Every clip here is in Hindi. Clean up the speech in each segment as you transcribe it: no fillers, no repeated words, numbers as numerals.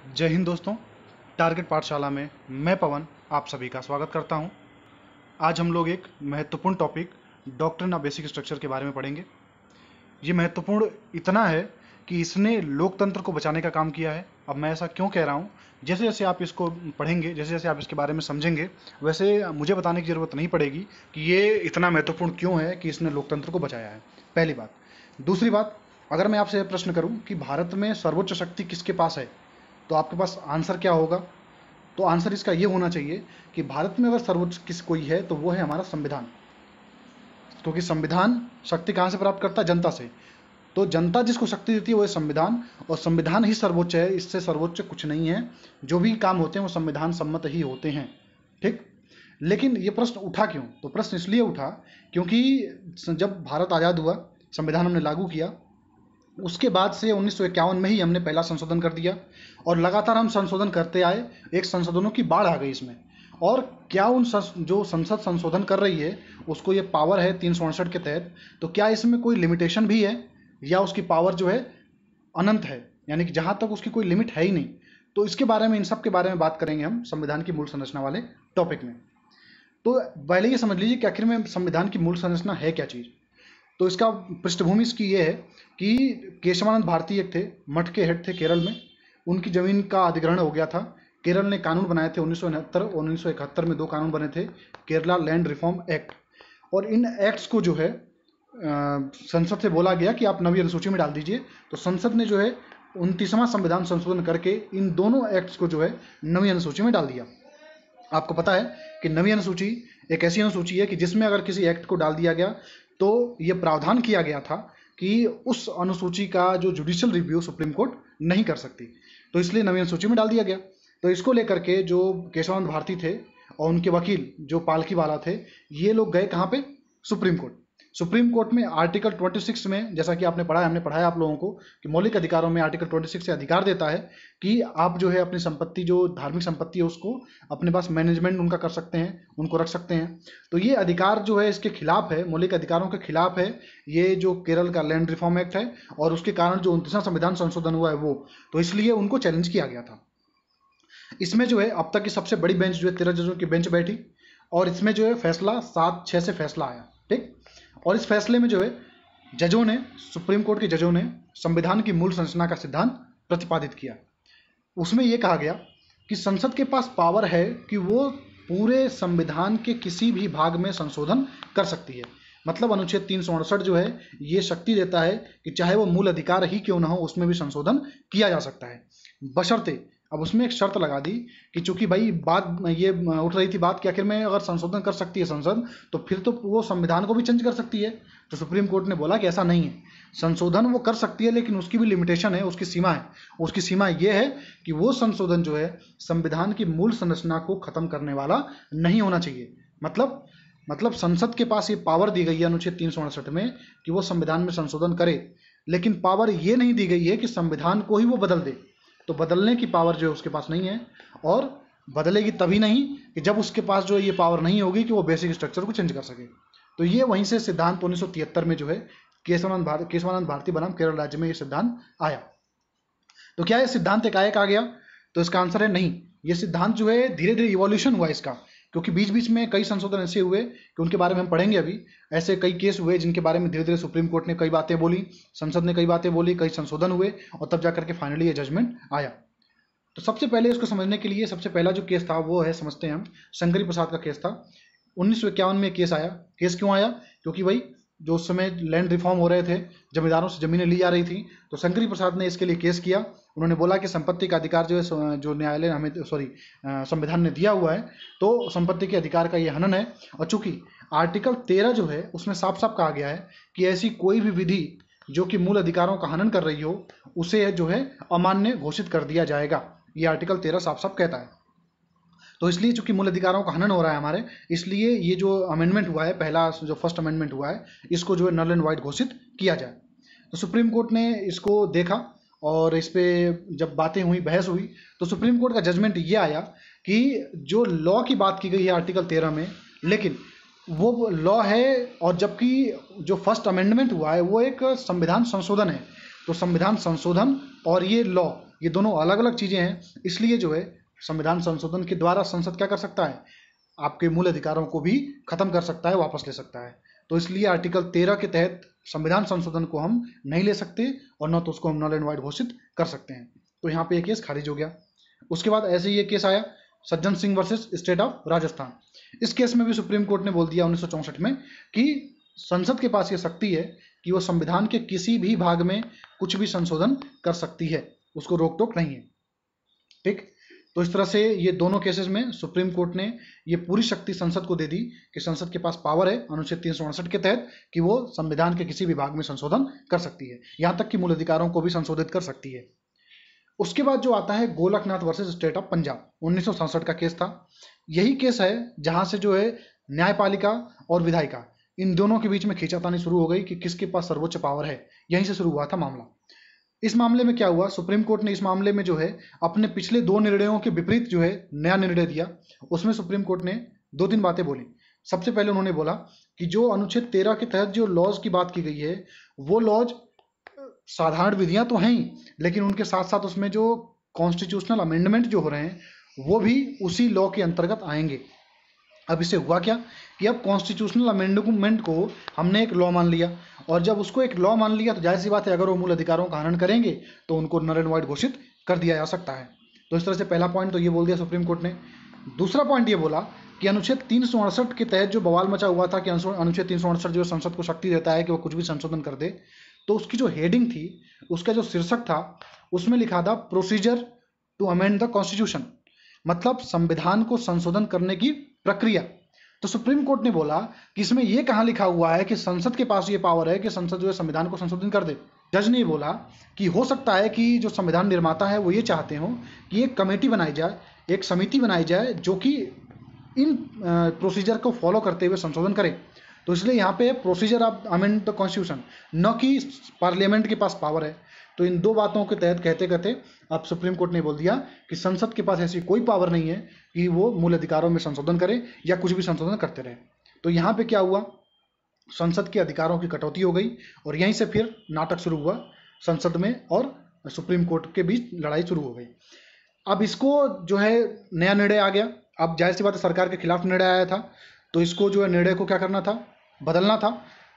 जय हिंद दोस्तों। टारगेट पाठशाला में मैं पवन आप सभी का स्वागत करता हूं। आज हम लोग एक महत्वपूर्ण topic doctrine of basic structure के बारे में पढ़ेंगे। ये महत्वपूर्ण इतना है कि इसने लोकतंत्र को बचाने का काम किया है। अब मैं ऐसा क्यों कह रहा हूँ, जैसे जैसे आप इसको पढ़ेंगे, जैसे जैसे आप इसके बारे में समझेंगे, वैसे मुझे बताने की ज़रूरत नहीं पड़ेगी कि ये इतना महत्वपूर्ण क्यों है कि इसने लोकतंत्र को बचाया है। पहली बात। दूसरी बात, अगर मैं आपसे प्रश्न करूं कि भारत में सर्वोच्च शक्ति किसके पास है, तो आपके पास आंसर क्या होगा? तो आंसर इसका ये होना चाहिए कि भारत में अगर सर्वोच्च किस कोई है तो वो है हमारा संविधान, क्योंकि संविधान शक्ति कहाँ से प्राप्त करता है? जनता से। तो जनता जिसको शक्ति देती है वो है संविधान, और संविधान ही सर्वोच्च है, इससे सर्वोच्च कुछ नहीं है। जो भी काम होते हैं वो संविधान सम्मत ही होते हैं, ठीक। लेकिन ये प्रश्न उठा क्यों? तो प्रश्न इसलिए उठा क्योंकि जब भारत आज़ाद हुआ, संविधान हमने लागू किया, उसके बाद से 1951 में ही हमने पहला संशोधन कर दिया और लगातार हम संशोधन करते आए। एक संशोधनों की बाढ़ आ गई इसमें। और क्या जो संसद संशोधन कर रही है उसको ये पावर है 368 के तहत, तो क्या इसमें कोई लिमिटेशन भी है या उसकी पावर जो है अनंत है, यानी कि जहाँ तक उसकी कोई लिमिट है ही नहीं? तो इसके बारे में, इन सब के बारे में बात करेंगे हम संविधान की मूल संरचना वाले टॉपिक में। तो पहले ये समझ लीजिए कि आखिर में संविधान की मूल संरचना है क्या चीज़। तो इसका पृष्ठभूमि इसकी ये है कि केशवानंद भारती एक थे, मठ के हेड थे केरल में। उनकी ज़मीन का अधिग्रहण हो गया था। केरल ने कानून बनाए थे 1969 और 1971 में, दो कानून बने थे, केरला लैंड रिफॉर्म एक्ट। और इन एक्ट्स को जो है संसद से बोला गया कि आप नवी अनुसूची में डाल दीजिए। तो संसद ने जो है 29वां संविधान संशोधन करके इन दोनों एक्ट्स को जो है नवी अनुसूची में डाल दिया। आपको पता है कि नवी अनुसूची एक ऐसी अनुसूची है कि जिसमें अगर किसी एक्ट को डाल दिया गया तो ये प्रावधान किया गया था कि उस अनुसूची का जो जुडिशियल रिव्यू सुप्रीम कोर्ट नहीं कर सकती, तो इसलिए नवी अनुसूची में डाल दिया गया। तो इसको लेकर के जो केशवानंद भारती थे और उनके वकील जो पालकी वाला थे, ये लोग गए कहाँ पे? Supreme court. सुप्रीम कोर्ट में आर्टिकल 26 में, जैसा कि आपने पढ़ा है, हमने पढ़ाया आप लोगों को कि मौलिक अधिकारों में आर्टिकल 26 से अधिकार देता है कि आप जो है अपनी संपत्ति, जो धार्मिक संपत्ति है, उसको अपने पास मैनेजमेंट उनका कर सकते हैं, उनको रख सकते हैं। तो ये अधिकार जो है इसके खिलाफ है, मौलिक अधिकारों के खिलाफ है ये जो केरल का लैंड रिफॉर्म एक्ट है, और उसके कारण जो 29वां संविधान संशोधन हुआ है वो, तो इसलिए उनको चैलेंज किया गया था। इसमें जो है अब तक की सबसे बड़ी बेंच जो है 13 जजों की बेंच बैठी, और इसमें जो है फैसला 7-6 से फैसला आया, ठीक। और इस फैसले में जो है जजों ने, सुप्रीम कोर्ट के जजों ने संविधान की मूल संरचना का सिद्धांत प्रतिपादित किया। उसमें यह कहा गया कि संसद के पास पावर है कि वो पूरे संविधान के किसी भी भाग में संशोधन कर सकती है। मतलब अनुच्छेद 368 जो है ये शक्ति देता है कि चाहे वो मूल अधिकार ही क्यों ना हो, उसमें भी संशोधन किया जा सकता है, बशर्ते। अब उसमें एक शर्त लगा दी कि चूंकि भाई बात ये उठ रही थी बात कि आखिर में अगर संशोधन कर सकती है संसद, तो फिर तो वो संविधान को भी चेंज कर सकती है। तो सुप्रीम कोर्ट ने बोला कि ऐसा नहीं है, संशोधन वो कर सकती है लेकिन उसकी भी लिमिटेशन है, उसकी सीमा है। उसकी सीमा ये है कि वो संशोधन जो है संविधान की मूल संरचना को खत्म करने वाला नहीं होना चाहिए। मतलब संसद के पास ये पावर दी गई है अनुच्छेद 368 में कि वो संविधान में संशोधन करे, लेकिन पावर ये नहीं दी गई है कि संविधान को ही वो बदल दे। तो बदलने की पावर जो है उसके पास नहीं है, और बदलेगी तभी नहीं कि जब उसके पास जो ये पावर नहीं होगी कि वो बेसिक स्ट्रक्चर को चेंज कर सके। तो ये वहीं से सिद्धांत 1973 में जो है केशवानंद भारती बनाम केरल राज्य में ये सिद्धांत आया। तो क्या ये सिद्धांत एकाएक आ गया? तो इसका आंसर है नहीं। ये सिद्धांत जो है धीरे धीरे इवोल्यूशन हुआ इसका, क्योंकि बीच बीच में कई संशोधन ऐसे हुए कि उनके बारे में हम पढ़ेंगे अभी। ऐसे कई केस हुए जिनके बारे में धीरे धीरे सुप्रीम कोर्ट ने कई बातें बोली, संसद ने कई बातें बोली, कई संशोधन हुए, और तब जाकर के फाइनली ये जजमेंट आया। तो सबसे पहले इसको समझने के लिए सबसे पहला जो केस था वो है, समझते हैं हम, शंकरी प्रसाद का केस था। 1951 में केस आया। केस क्यों आया? क्योंकि भाई जो उस समय लैंड रिफॉर्म हो रहे थे, जमींदारों से ज़मीनें ली जा रही थी, तो शंकरी प्रसाद ने इसके लिए केस किया। उन्होंने बोला कि संपत्ति का अधिकार जो है, जो न्यायालय हमें संविधान ने दिया हुआ है, तो संपत्ति के अधिकार का ये हनन है। और चूंकि आर्टिकल 13 जो है उसमें साफ साफ कहा गया है कि ऐसी कोई भी विधि जो कि मूल अधिकारों का हनन कर रही हो उसे जो है अमान्य घोषित कर दिया जाएगा। ये आर्टिकल 13 साफ साफ कहता है। तो इसलिए चूंकि मूल अधिकारों का हनन हो रहा है हमारे, इसलिए ये जो अमेंडमेंट हुआ है, पहला जो फर्स्ट अमेंडमेंट हुआ है, इसको जो है नल एंड वाइड घोषित किया जाए। तो सुप्रीम कोर्ट ने इसको देखा, और इस पर जब बातें हुई, बहस हुई, तो सुप्रीम कोर्ट का जजमेंट ये आया कि जो लॉ की बात की गई है आर्टिकल 13 में, लेकिन वो लॉ है, और जबकि जो फर्स्ट अमेंडमेंट हुआ है वो एक संविधान संशोधन है। तो संविधान संशोधन और ये लॉ, ये दोनों अलग अलग चीज़ें हैं, इसलिए जो है संविधान संशोधन के द्वारा संसद क्या कर सकता है, आपके मूल अधिकारों को भी खत्म कर सकता है, वापस ले सकता है। तो इसलिए आर्टिकल 13 के तहत संविधान संशोधन को हम नहीं ले सकते और न तो उसको हम नल एंड वाइड घोषित कर सकते हैं। तो यहाँ पे ये केस खारिज हो गया। उसके बाद ऐसे ही ये केस आया Sajjan Singh versus state of Rajasthan. इस केस में भी सुप्रीम कोर्ट ने बोल दिया 1964 में कि संसद के पास ये शक्ति है कि वो संविधान के किसी भी भाग में कुछ भी संशोधन कर सकती है, उसको रोक टोक नहीं है। ठीक, तो इस तरह से ये दोनों केसेस में सुप्रीम कोर्ट ने ये पूरी शक्ति संसद को दे दी कि संसद के पास पावर है अनुच्छेद 368 के तहत कि वो संविधान के किसी भी भाग में संशोधन कर सकती है, यहाँ तक कि मूल अधिकारों को भी संशोधित कर सकती है। उसके बाद जो आता है Golaknath versus state of Punjab, 1967 का केस था। यही केस है जहां से जो है न्यायपालिका और विधायिका इन दोनों के बीच में खींचातानी शुरू हो गई कि किसके पास सर्वोच्च पावर है, यहीं से शुरू हुआ था मामला। इस मामले में क्या हुआ, सुप्रीम कोर्ट ने इस मामले में जो है अपने पिछले 2 निर्णयों के विपरीत जो है नया निर्णय दिया। उसमें सुप्रीम कोर्ट ने 2-3 बातें बोली। सबसे पहले उन्होंने बोला कि जो अनुच्छेद 13 के तहत जो लॉज की बात की गई है वो लॉज साधारण विधियां तो हैं ही, लेकिन उनके साथ साथ उसमें जो कॉन्स्टिट्यूशनल अमेंडमेंट जो हो रहे हैं वो भी उसी लॉ के अंतर्गत आएंगे। अब इससे हुआ क्या कि अब कॉन्स्टिट्यूशनल अमेंडमेंट को हमने एक लॉ मान लिया, और जब उसको एक लॉ मान लिया तो जाहिर सी बात है अगर वो मूल अधिकारों का हनन करेंगे तो उनको नल एंड वाइड घोषित कर दिया जा सकता है। तो इस तरह से पहला पॉइंट तो ये बोल दिया सुप्रीम कोर्ट ने। दूसरा पॉइंट ये बोला कि अनुच्छेद 368 के तहत जो बवाल मचा हुआ था कि अनुच्छेद 368 जो संसद को शक्ति देता है कि वो कुछ भी संशोधन कर दे, तो उसकी जो हेडिंग थी, उसका जो शीर्षक था, उसमें लिखा था procedure to amend the constitution, मतलब संविधान को संशोधन करने की प्रक्रिया। तो सुप्रीम कोर्ट ने बोला कि इसमें यह कहां लिखा हुआ है कि संसद के पास ये पावर है कि संसद जो है संविधान को संशोधन कर दे। जज ने बोला कि हो सकता है कि जो संविधान निर्माता है वो ये चाहते हो कि एक कमेटी बनाई जाए, एक समिति बनाई जाए जो कि इन प्रोसीजर को फॉलो करते हुए संशोधन करे। तो इसलिए यहाँ पे procedure of amend the constitution, न कि पार्लियामेंट के पास पावर है। तो इन 2 बातों के तहत कहते कहते अब सुप्रीम कोर्ट ने बोल दिया कि संसद के पास ऐसी कोई पावर नहीं है कि वो मूल अधिकारों में संशोधन करे या कुछ भी संशोधन करते रहे। तो यहाँ पे क्या हुआ, संसद के अधिकारों की कटौती हो गई और यहीं से फिर नाटक शुरू हुआ संसद में और सुप्रीम कोर्ट के बीच लड़ाई शुरू हो गई। अब इसको जो है नया निर्णय आ गया। अब जाहिर सी बात है सरकार के खिलाफ निर्णय आया था, तो इसको जो है निर्णय को क्या करना था, बदलना था।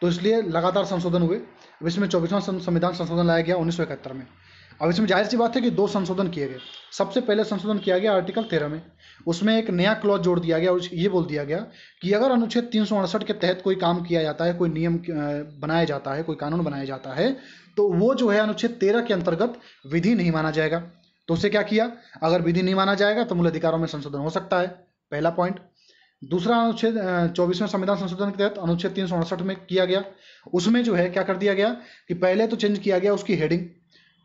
तो इसलिए लगातार संशोधन हुए। अब इसमें 24वां संविधान संशोधन लाया गया 1971 में। अब इसमें जाहिर सी बात है कि 2 संशोधन किए गए। सबसे पहले संशोधन किया गया आर्टिकल 13 में, उसमें एक नया क्लॉज जोड़ दिया गया और ये बोल दिया गया कि अगर अनुच्छेद 368 के तहत कोई काम किया जाता है, कोई नियम बनाया जाता है, कोई कानून बनाया जाता है, तो वो जो है अनुच्छेद 13 के अंतर्गत विधि नहीं माना जाएगा। तो उससे क्या किया, अगर विधि नहीं माना जाएगा तो मूल अधिकारों में संशोधन हो सकता है, पहला पॉइंट। दूसरा अनुच्छेद 24वें संविधान संशोधन के तहत अनुच्छेद 368 में किया गया, उसमें जो है क्या कर दिया गया कि पहले तो चेंज किया गया उसकी हेडिंग,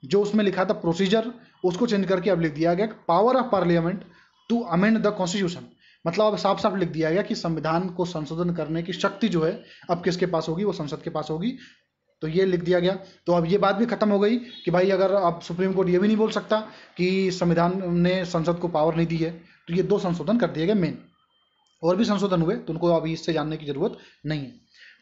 जो उसमें लिखा था प्रोसीजर, उसको चेंज करके अब लिख दिया गया power of parliament to amend the constitution. मतलब अब साफ साफ लिख दिया गया कि संविधान को संशोधन करने की शक्ति जो है अब किसके पास होगी, वो संसद के पास होगी। तो ये लिख दिया गया। तो अब ये बात भी खत्म हो गई कि भाई अगर अब सुप्रीम कोर्ट ये भी नहीं बोल सकता कि संविधान ने संसद को पावर नहीं दी है। तो ये 2 संशोधन कर दिए गए मेन, और भी संशोधन हुए तो उनको अभी इससे जानने की जरूरत नहीं है।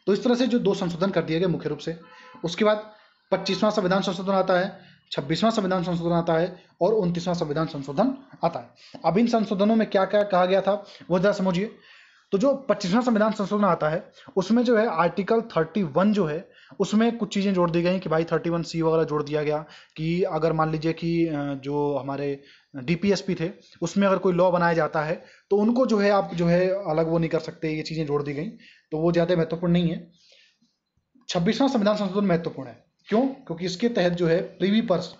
तो इस तरह से जो 2 संशोधन कर दिए गए मुख्य रूप से। उसके बाद 25वां संविधान संशोधन आता है, 26वां संविधान संशोधन आता है और 29वां संविधान संशोधन आता है। अब इन संशोधनों में क्या क्या कहा गया था वो जरा समझिए। तो जो 25वां संविधान संशोधन आता है उसमें जो है आर्टिकल 31 जो है उसमें कुछ चीज़ें जोड़ दी गई कि भाई 31C वगैरह जोड़ दिया गया कि अगर मान लीजिए कि जो हमारे DPSP थे उसमें अगर कोई लॉ बनाया जाता है तो उनको जो है आप जो है अलग वो नहीं कर सकते, ये चीज़ें जोड़ दी गई। तो वो ज़्यादा महत्वपूर्ण नहीं है। 26वां संविधान संशोधन महत्वपूर्ण है, क्यों? क्योंकि इसके तहत जो है प्रीवी पर्स,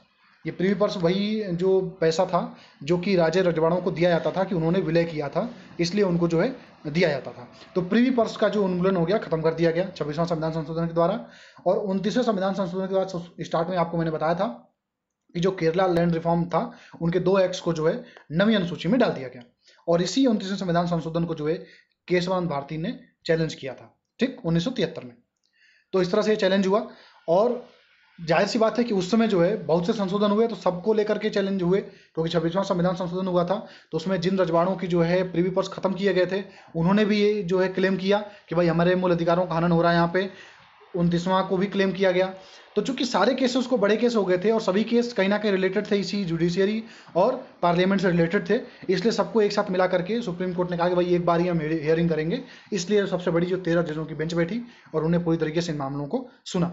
ये प्रीवी पर्स वही जो पैसा था जो कि राजे रजवाड़ों को दिया जाता था कि उन्होंने विलय किया था, इसलिए उनको जो है दिया जाता था। तो प्रीवी पर्स का जो उन्मूलन हो गया, खत्म कर दिया गया 26वां संविधान संशोधन के द्वारा। और 29वें संविधान संशोधन के बाद स्टार्ट में आपको मैंने बताया था कि जो केरला लैंड रिफॉर्म था उनके 2 एक्ट्स को जो है नवीं अनुसूची में डाल दिया गया। और इसी 29वें संविधान संशोधन को जो है केशवानंद भारती ने चैलेंज किया था, ठीक, 1973 में। तो इस तरह से ये चैलेंज हुआ और जाहिर सी बात है कि उस समय जो है बहुत से संशोधन हुए तो सबको लेकर के चैलेंज हुए, क्योंकि 26वां संविधान संशोधन हुआ था तो उसमें जिन रजवाड़ों की जो है प्रीवी पर्स खत्म किए गए थे उन्होंने भी ये जो है क्लेम किया कि भाई हमारे मूल अधिकारों का हनन हो रहा है यहाँ पे। 29वां को भी क्लेम किया गया। तो चूंकि सारे केसेस को बड़े केस हो गए थे और सभी केस कहीं ना कहीं रिलेटेड थे इसी जुडिशियरी और पार्लियामेंट से रिलेटेड थे, इसलिए सबको एक साथ मिला करके सुप्रीम कोर्ट ने कहा कि भाई एक बार ही हम हियरिंग करेंगे। इसलिए सबसे बड़ी जो 13 जजों की बेंच बैठी और उन्हें पूरी तरीके से इन मामलों को सुना।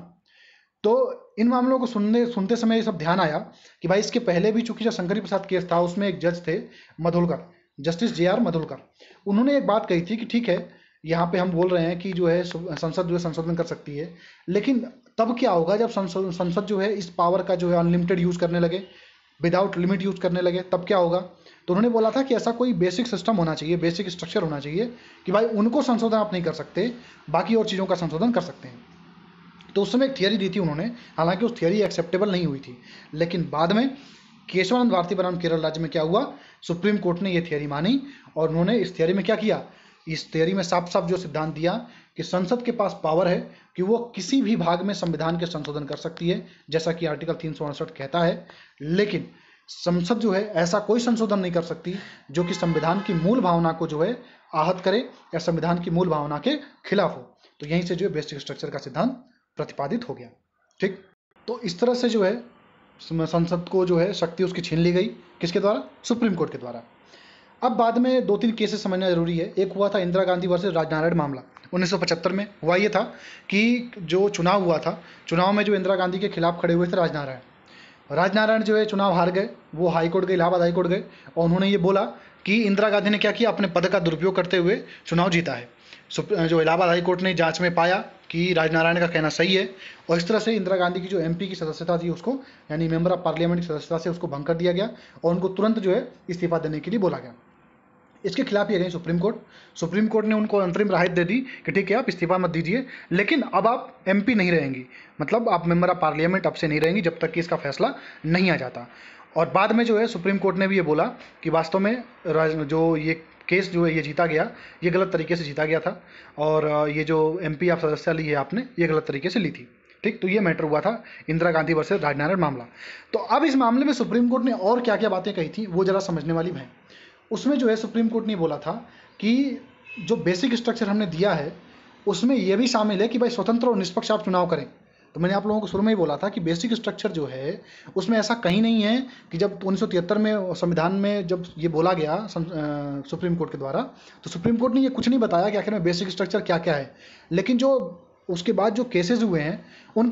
तो इन मामलों को सुनते समय ये सब ध्यान आया कि भाई इसके पहले भी चूंकि जो शंकरी प्रसाद केस था उसमें एक जज थे मधुलकर, जस्टिस JR मधुलकर। उन्होंने एक बात कही थी कि ठीक है, यहाँ पे हम बोल रहे हैं कि जो है संसद जो है संशोधन कर सकती है, लेकिन तब क्या होगा जब संसद जो है इस पावर का जो है अनलिमिटेड यूज करने लगे, विदाउट लिमिट यूज करने लगे, तब क्या होगा। तो उन्होंने बोला था कि ऐसा कोई बेसिक सिस्टम होना चाहिए, बेसिक स्ट्रक्चर होना चाहिए कि भाई उनको संशोधन आप नहीं कर सकते, बाकी और चीज़ों का संशोधन कर सकते हैं। तो उस समय एक थियरी दी थी उन्होंने, हालांकि उस थियरी एक्सेप्टेबल नहीं हुई थी, लेकिन बाद में केशवानंद भारती बनाम केरल राज्य में क्या हुआ, सुप्रीम कोर्ट ने ये थियरी मानी और उन्होंने इस थियरी में क्या किया, इस थियरी में साफ साफ जो सिद्धांत दिया कि संसद के पास पावर है कि वो किसी भी भाग में संविधान के संशोधन कर सकती है, जैसा कि आर्टिकल 368 कहता है, लेकिन संसद जो है ऐसा कोई संशोधन नहीं कर सकती जो कि संविधान की मूल भावना को जो है आहत करे या संविधान की मूल भावना के खिलाफ हो। तो यहीं से जो है बेसिक स्ट्रक्चर का सिद्धांत प्रतिपादित हो गया। ठीक, तो इस तरह से जो है संसद को जो है शक्ति उसकी छीन ली गई, किसके द्वारा, सुप्रीम कोर्ट के द्वारा। अब बाद में 2-3 केसेस समझना जरूरी है। एक हुआ था इंदिरा गांधी वर्सेस राजनारायण मामला 1975 में। हुआ ये था कि जो चुनाव हुआ था, चुनाव में जो इंदिरा गांधी के खिलाफ खड़े हुए थे राजनारायण जो है चुनाव हार गए, वो हाईकोर्ट गए, इलाहाबाद हाईकोर्ट गए और उन्होंने ये बोला कि इंदिरा गांधी ने क्या किया, अपने पद का दुरुपयोग करते हुए चुनाव जीता है। जो इलाहाबाद हाईकोर्ट ने जांच में पाया कि राजनारायण का कहना सही है और इस तरह से इंदिरा गांधी की जो MP की सदस्यता थी उसको, यानी मेंबर ऑफ पार्लियामेंट की सदस्यता से उसको भंग कर दिया गया और उनको तुरंत जो है इस्तीफा देने के लिए बोला गया। इसके खिलाफ ये गई सुप्रीम कोर्ट ने उनको अंतरिम राहत दे दी कि ठीक है आप इस्तीफा मत दीजिए, लेकिन अब आप MP नहीं रहेंगी, मतलब आप मेंबर ऑफ पार्लियामेंट अब से नहीं रहेंगी जब तक कि इसका फैसला नहीं आ जाता। और बाद में जो है सुप्रीम कोर्ट ने भी ये बोला कि वास्तव में जो ये केस जो है ये जीता गया, ये गलत तरीके से जीता गया था और ये जो MP आप सदस्यता ली है आपने, ये गलत तरीके से ली थी। ठीक, तो ये मैटर हुआ था इंदिरा गांधी वर्सेस राजनारायण मामला। तो अब इस मामले में सुप्रीम कोर्ट ने और क्या क्या बातें कही थी वो जरा समझने वाली है। उसमें जो है सुप्रीम कोर्ट ने बोला था कि जो बेसिक स्ट्रक्चर हमने दिया है उसमें यह भी शामिल है कि भाई स्वतंत्र और निष्पक्ष आप चुनाव करें। तो मैंने आप लोगों को शुरू में ही बोला था कि बेसिक स्ट्रक्चर जो है उसमें ऐसा कहीं नहीं है कि जब 1973 में संविधान में जब ये बोला गया सुप्रीम कोर्ट के द्वारा, तो सुप्रीम कोर्ट ने ये कुछ नहीं बताया कि आखिर में बेसिक स्ट्रक्चर क्या क्या है। लेकिन जो उसके बाद जो केसेस हुए हैं इन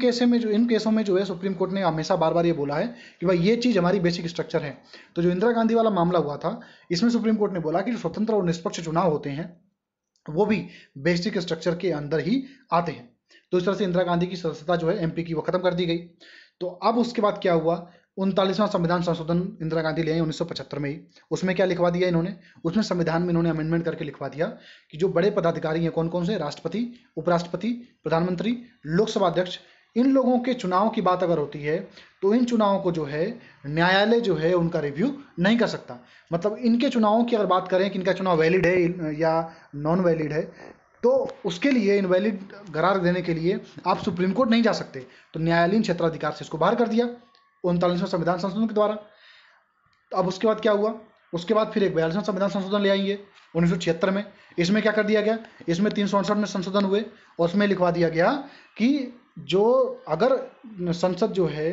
केसों में जो है सुप्रीम कोर्ट ने हमेशा बार बार ये बोला है कि भाई ये चीज़ हमारी बेसिक स्ट्रक्चर है। तो जो इंदिरा गांधी वाला मामला हुआ था इसमें सुप्रीम कोर्ट ने बोला कि जो स्वतंत्र और निष्पक्ष चुनाव होते हैं वो भी बेसिक स्ट्रक्चर के अंदर ही आते हैं। तो इस तरह से इंदिरा गांधी की सदस्यता जो है MP की वो खत्म कर दी गई। तो अब उसके बाद क्या हुआ, 39वां संविधान संशोधन इंदिरा गांधी ले आई 1975 में ही। उसमें क्या लिखवा दिया इन्होंने, उसमें संविधान में इन्होंने अमेंडमेंट करके लिखवा दिया कि जो बड़े पदाधिकारी हैं कौन कौन से, राष्ट्रपति, उपराष्ट्रपति, प्रधानमंत्री, लोकसभा अध्यक्ष, इन लोगों के चुनाव की बात अगर होती है तो इन चुनावों को जो है न्यायालय जो है उनका रिव्यू नहीं कर सकता। मतलब इनके चुनावों की अगर बात करें कि इनका चुनाव वैलिड है या नॉन वैलिड है, तो उसके लिए इनवैलिड करार देने के लिए आप सुप्रीम कोर्ट नहीं जा सकते। तो न्यायालयीन क्षेत्राधिकार से इसको बाहर कर दिया 39वां संविधान संशोधन के द्वारा। अब उसके बाद क्या हुआ, उसके बाद फिर एक 42वां संविधान संशोधन ले आएंगे 1976 में। इसमें क्या कर दिया गया, इसमें 368 में संशोधन हुए और उसमें लिखवा दिया गया कि जो अगर संसद जो है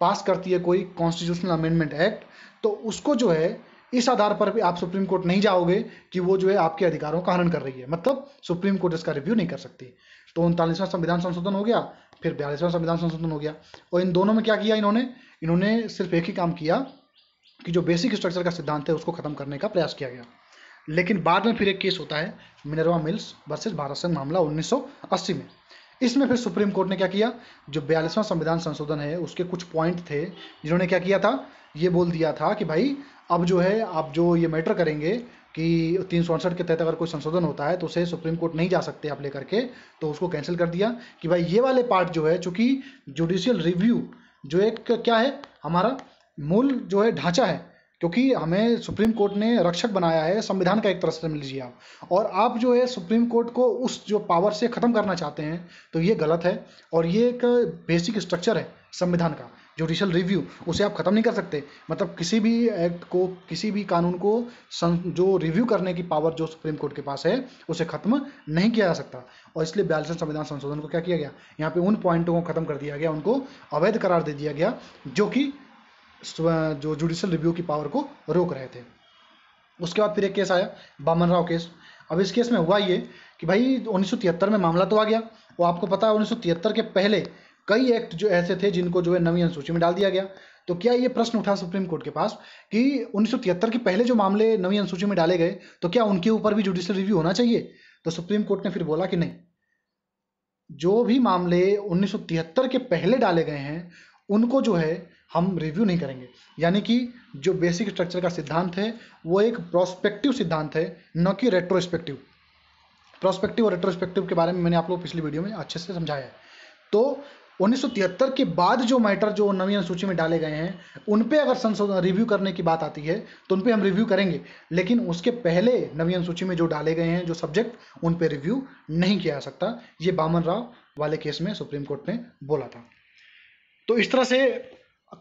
पास करती है कोई कॉन्स्टिट्यूशनल अमेंडमेंट एक्ट, तो उसको जो है इस आधार पर भी आप सुप्रीम कोर्ट नहीं जाओगे कि वो जो है आपके अधिकारों का हनन कर रही है, मतलब सुप्रीम कोर्ट इसका रिव्यू नहीं कर सकती। तो 39वां संविधान संशोधन हो गया, फिर 42वां संविधान संशोधन हो गया। और इन दोनों में क्या किया इन्होंने सिर्फ एक ही काम किया कि जो बेसिक स्ट्रक्चर का सिद्धांत है उसको खत्म करने का प्रयास किया गया। लेकिन बाद में फिर एक केस होता है मिनर्वा मिल्स वर्सेस भारत संघ मामला 1980 में। इसमें फिर सुप्रीम कोर्ट ने क्या किया, जो 42वां संविधान संशोधन है उसके कुछ पॉइंट थे जिन्होंने क्या किया था, ये बोल दिया था कि भाई अब जो है आप जो ये मैटर करेंगे कि 368 के तहत अगर कोई संशोधन होता है तो उसे सुप्रीम कोर्ट नहीं जा सकते आप लेकर के, तो उसको कैंसिल कर दिया कि भाई ये वाले पार्ट जो है, चूंकि जुडिशियल रिव्यू जो एक क्या है हमारा मूल जो है ढांचा है, क्योंकि हमें सुप्रीम कोर्ट ने रक्षक बनाया है संविधान का एक तरह से लीजिए आप, और आप जो है सुप्रीम कोर्ट को उस जो पावर से ख़त्म करना चाहते हैं, तो ये गलत है। और ये एक बेसिक स्ट्रक्चर है संविधान का, जुडिशल रिव्यू, उसे आप ख़त्म नहीं कर सकते। मतलब किसी भी एक्ट को, किसी भी कानून को जो रिव्यू करने की पावर जो सुप्रीम कोर्ट के पास है, उसे ख़त्म नहीं किया जा सकता। और इसलिए 42वें संविधान संशोधन को क्या किया गया, यहाँ पे उन पॉइंटों को ख़त्म कर दिया गया, उनको अवैध करार दे दिया गया जो कि जो जुडिशल रिव्यू की पावर को रोक रहे थे। उसके बाद फिर एक केस आया, बामन राव केस। अब इस केस में हुआ ये कि भाई 1973 में मामला तो आ गया, वो आपको पता है 1973 के पहले कई एक्ट जो ऐसे थे जिनको जो है नवीं अनुसूची में डाल दिया गया। तो क्या ये प्रश्न उठा सुप्रीम कोर्ट के पास कि 1973 के पहले जो मामले नवीं अनुसूची में डाले गए, तो क्या उनके ऊपर भी जुडिशियल रिव्यू होना चाहिए? तो सुप्रीम कोर्ट ने फिर बोला कि नहीं, जो भी मामले 1973 के पहले डाले गए हैं उनको जो है हम रिव्यू नहीं करेंगे। यानी कि जो बेसिक स्ट्रक्चर का सिद्धांत है वो एक प्रोस्पेक्टिव सिद्धांत है, न कि रेट्रोस्पेक्टिव। प्रोस्पेक्टिव और रेट्रोस्पेक्टिव के बारे में मैंने आप लोग पिछली वीडियो में अच्छे से समझाया है। तो 1973 के बाद जो मैटर जो नवीं अनुसूची में डाले गए हैं उन पे अगर संशोधन रिव्यू करने की बात आती है तो उन पे हम रिव्यू करेंगे, लेकिन उसके पहले नवीं अनुसूची में जो डाले गए हैं जो सब्जेक्ट, उन पे रिव्यू नहीं किया जा सकता। ये बामन राव वाले केस में सुप्रीम कोर्ट ने बोला था। तो इस तरह से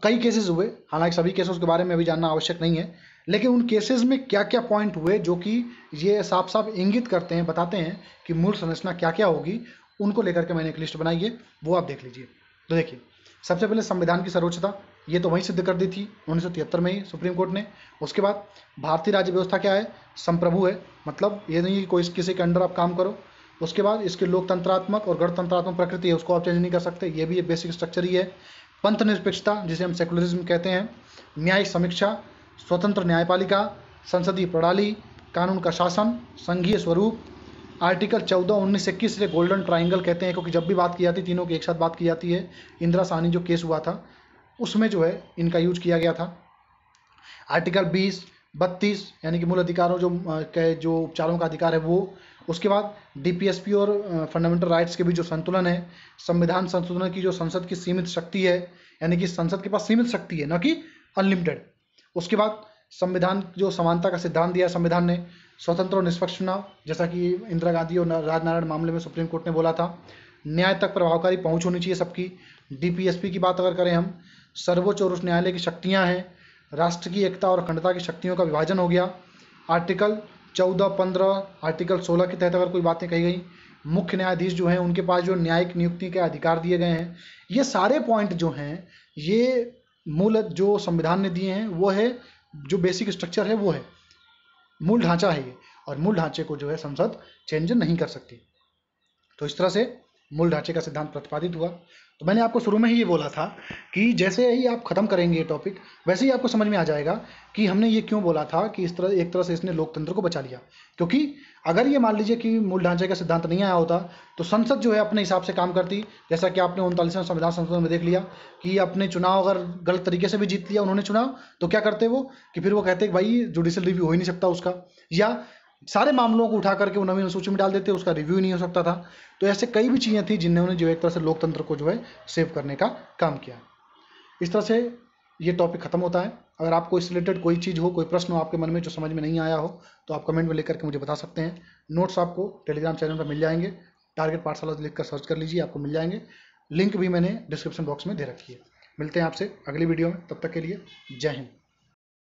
कई केसेस हुए, हालांकि सभी केसेस के बारे में अभी जानना आवश्यक नहीं है, लेकिन उन केसेस में क्या क्या पॉइंट हुए जो कि ये साफ साफ इंगित करते हैं, बताते हैं कि मूल संरचना क्या क्या होगी, उनको लेकर के मैंने एक लिस्ट बनाई है, वो आप देख लीजिए। तो देखिए, सबसे पहले संविधान की सर्वोच्चता, ये तो वहीं सिद्ध कर दी थी 1973 में ही सुप्रीम कोर्ट ने। उसके बाद भारतीय राज्य व्यवस्था क्या है, संप्रभु है, मतलब ये नहीं कि कोई किसी के अंडर आप काम करो। उसके बाद इसके लोकतंत्रात्मक और गणतंत्रात्मक प्रकृति है, उसको आप चेंज नहीं कर सकते, ये भी एक बेसिक स्ट्रक्चर ही है। पंथ निरपेक्षता, जिसे हम सेकुलरिज्म कहते हैं, न्यायिक समीक्षा, स्वतंत्र न्यायपालिका, संसदीय प्रणाली, कानून का शासन, संघीय स्वरूप, आर्टिकल 14, 19, 21 से गोल्डन ट्राइंगल कहते हैं, क्योंकि जब भी बात की जाती है तीनों की एक साथ बात की जाती है। इंदिरा साहनी जो केस हुआ था उसमें जो है इनका यूज किया गया था। आर्टिकल 20, 32 यानी कि मूल अधिकारों जो उपचारों का अधिकार है वो। उसके बाद डीपीएसपी और फंडामेंटल राइट्स के बीच जो संतुलन है, संविधान संशोधन की जो संसद की सीमित शक्ति है, यानी कि संसद के पास सीमित शक्ति है, न कि अनलिमिटेड। उसके बाद संविधान जो समानता का सिद्धांत दिया संविधान ने, स्वतंत्र और निष्पक्ष चुनाव, जैसा कि इंदिरा गांधी और राजनारायण मामले में सुप्रीम कोर्ट ने बोला था। न्याय तक प्रभावकारी पहुंच होनी चाहिए सबकी। डीपीएसपी की बात अगर करें हम, सर्वोच्च और उच्च न्यायालय की शक्तियां हैं, राष्ट्र की एकता और अखंडता की शक्तियों का विभाजन हो गया। आर्टिकल 14, 15, आर्टिकल 16 के तहत अगर कोई बातें कही गई, मुख्य न्यायाधीश जो हैं उनके पास जो न्यायिक नियुक्ति के अधिकार दिए गए हैं। ये सारे पॉइंट जो हैं ये मूल जो संविधान ने दिए हैं वो है, जो बेसिक स्ट्रक्चर है वो है, मूल ढांचा है ये, और मूल ढांचे को जो है संसद चेंज नहीं कर सकती। तो इस तरह से मूल ढांचे का सिद्धांत प्रतिपादित हुआ। तो मैंने आपको शुरू में ही ये बोला था कि जैसे ही आप खत्म करेंगे ये टॉपिक, वैसे ही आपको समझ में आ जाएगा कि हमने ये क्यों बोला था कि इस तरह एक तरह से इसने लोकतंत्र को बचा लिया। क्योंकि अगर ये मान लीजिए कि मूल ढांचे का सिद्धांत नहीं आया होता तो संसद जो है अपने हिसाब से काम करती, जैसा कि आपने 39वें संविधान संशोधन में देख लिया कि अपने चुनाव अगर गलत तरीके से भी जीत लिया उन्होंने चुनाव, तो क्या करते वो कि फिर वो कहते कि भाई जुडिशियल रिव्यू हो ही नहीं सकता उसका, या सारे मामलों को उठा करके वो नवीं अनुसूची में डाल देते, उसका रिव्यू नहीं हो सकता था। तो ऐसे कई भी चीज़ें थी जिन्होंने जो एक तरह से लोकतंत्र को जो है सेव करने का काम किया। इस तरह से ये टॉपिक खत्म होता है। अगर आपको इस रिलेटेड कोई चीज़ हो, कोई प्रश्न हो आपके मन में जो समझ में नहीं आया हो, तो आप कमेंट में लेकर के मुझे बता सकते हैं। नोट्स आपको टेलीग्राम चैनल पर मिल जाएंगे, टारगेट पाठशाला लिख कर सर्च कर लीजिए, आपको मिल जाएंगे। लिंक भी मैंने डिस्क्रिप्शन बॉक्स में दे रखी है। मिलते हैं आपसे अगली वीडियो में, तब तक के लिए जय हिंद।